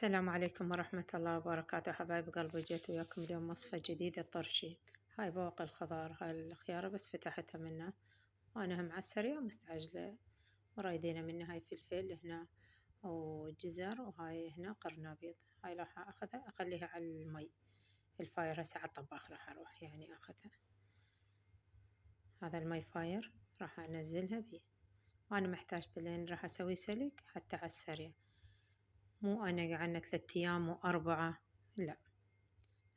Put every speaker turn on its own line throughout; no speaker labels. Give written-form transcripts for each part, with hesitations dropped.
السلام عليكم ورحمة الله وبركاته حبايب قلبي، جيت وياكم اليوم وصفة جديدة طرشي. هاي بواقي الخضار، هاي الخيارة بس فتحتها منه وأنا هم على السريع مستعجلة، ورايدينه منه هاي فلفل هنا وجزر، وهاي هنا قرنبيط. هاي راح أخذها أخليها على المي الفاير، هسه على الطباخ راح أروح يعني أخذها. هذا المي فاير راح أنزلها بيه، وأنا محتاجته لين راح أسوي سلق حتى على السريع، مو أنا قعدنا 3 أيام و4، لا.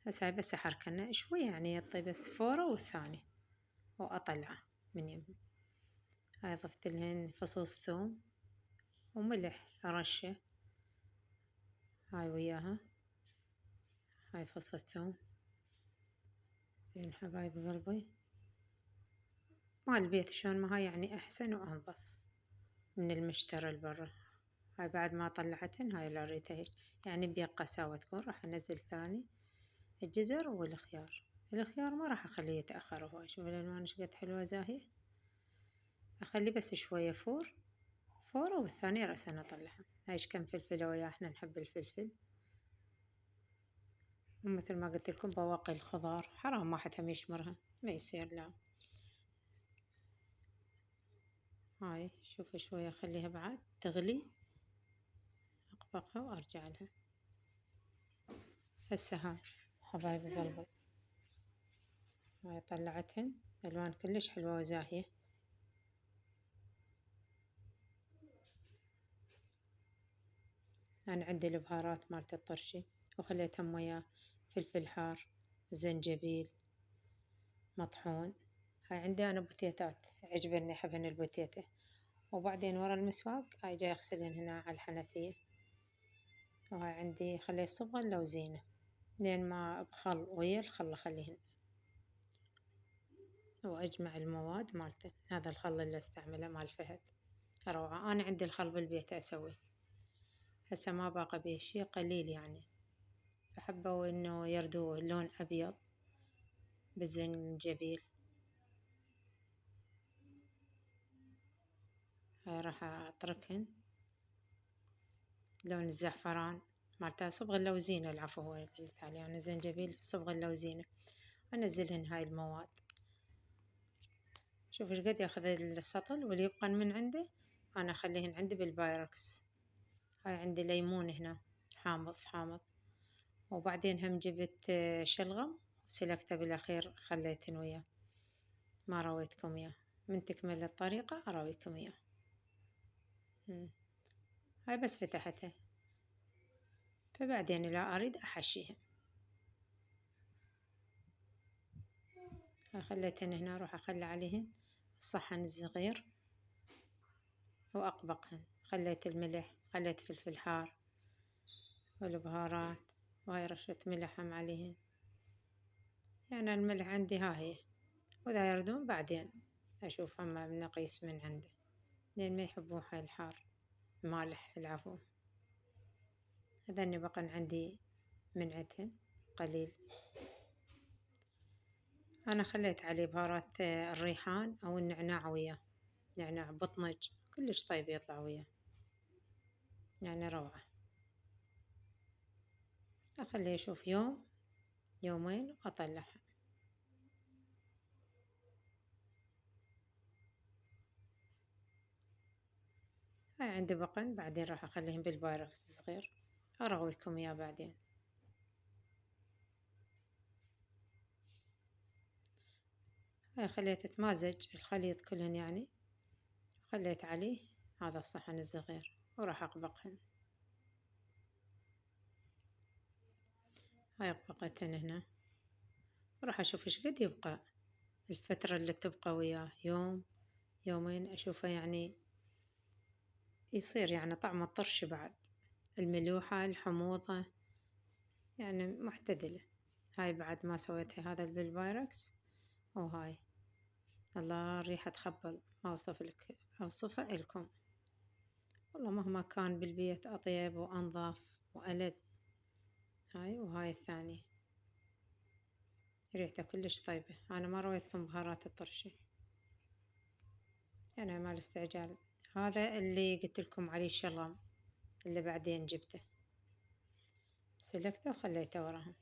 هسه هاي بس أحركنه شوي يعني يطي بس فورة والثاني وأطلعه من يم. هاي ضفت لهن فصوص ثوم وملح رشة، هاي وياها هاي فص الثوم. زين حبايب قلبي، مال البيت شلون ما هاي يعني أحسن وأنظف من المشترى البرا. هاي بعد ما طلعتهن هاي اللي أريدها هيك يعني بيا قساوة تكون. راح أنزل ثاني الجزر والخيار. الخيار ما راح أخليه يتأخر هواي، شوف الألوان شقد حلوة زاهية. أخليه بس شوية فورة والثانية رأسا أطلعها. هايش كم فلفلة وياه، احنا نحب الفلفل. ومثل ما قلت لكم بواقي الخضار حرام واحد هم يشمرها، ما يصير لا. هاي شوفوا شوية أخليها بعد تغلي، أقبقها وأرجع لها. هسه هاي حبايب قلبي، هاي طلعتهن ألوان كلش حلوة وزاهية. أنا عندي البهارات مالت الطرشي، وخليتهم وياه فلفل حار، زنجبيل مطحون. هاي عندي أنا بوتيتات عجبني أحبن البوتيتة. وبعدين ورا المسواق هاي جاي أغسلهن هنا على الحنفية. وهاي عندي خلي صبغة اللوزينة لين ما بخل ويا الخل أخليهن، وأجمع المواد مالته. هذا الخل اللي استعمله مال فهد روعة. أنا عندي الخل بالبيت أسوي، هسه ما باقى بيه شي قليل يعني، فحبوا إنه يردوه لون أبيض بالزنجبيل. هاي راح أتركهن لون الزعفران مالتها صبغ اللوزينة، العفو هو اللي قلت عليه أنا، زنجبيل صبغ اللوزينة. أنزلهن هاي المواد. شوف ايش قد ياخذ السطل، واللي يبقى من عنده أنا أخليهن عندي بالبايركس. هاي عندي ليمون هنا حامض. وبعدين هم جبت شلغم وسلكته بالأخير خليتهن وياه، ما رويتكم إياه. من تكمل الطريقة أراويكم إياه. هاي بس فتحتها، فبعدين لا أريد أحشيها. هاي خليتهن هنا، أروح أخلي عليهن الصحن الصغير وأقبقهن. خليت الملح، خليت فلفل حار والبهارات، وهاي رشة ملح هم عليهن. يعني الملح عندي ها هي، وإذا يردون بعدين أشوف هم بنقيس من عنده، لين ما يحبون هاي الحار مالح العفو. هذني بقن عندي من عندهن قليل. أنا خليت عليه بهارات الريحان أو النعناع وياه، نعناع بطنج كلش طيب يطلع وياه يعني روعة. أخليه يشوف يوم يومين وأطلعها. هاي عندي بقن بعدين راح أخليهم بالبايركس الصغير، أرويكم إياه بعدين. هاي خليت تمازج الخليط كلهن يعني، خليت عليه هذا الصحن الصغير وراح أقبقهن. هاي أقبقتهن هنا، وراح أشوف إيش قد يبقى الفترة اللي تبقى وياه، يوم يومين أشوفه يعني يصير يعني طعم الطرش بعد، الملوحة الحموضة يعني معتدلة. هاي بعد ما سويتها هذا بالبايركس، وهاي الله الريحة تخبل ما أوصفها لكم. والله مهما كان بالبيت أطيب وأنظف وألذ. هاي وهاي الثانية ريحتها كلش طيبة. أنا ما رويتكم بهارات الطرشي، أنا مال استعجال. هذا اللي قلت لكم عليه شلغم اللي بعدين جبته. سلكته وخليته وراهم.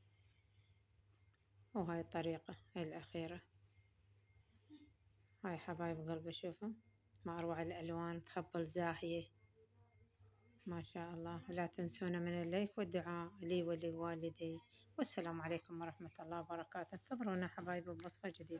وهاي الطريقة هاي الأخيرة. هاي حبايب قلبي شوفوا ما أروع الألوان تخبل زاهية ما شاء الله. ولا تنسونا من اللايك والدعاء لي ولوالدي. والسلام عليكم ورحمة الله وبركاته. انتظرونا حبايبي بوصفة جديدة.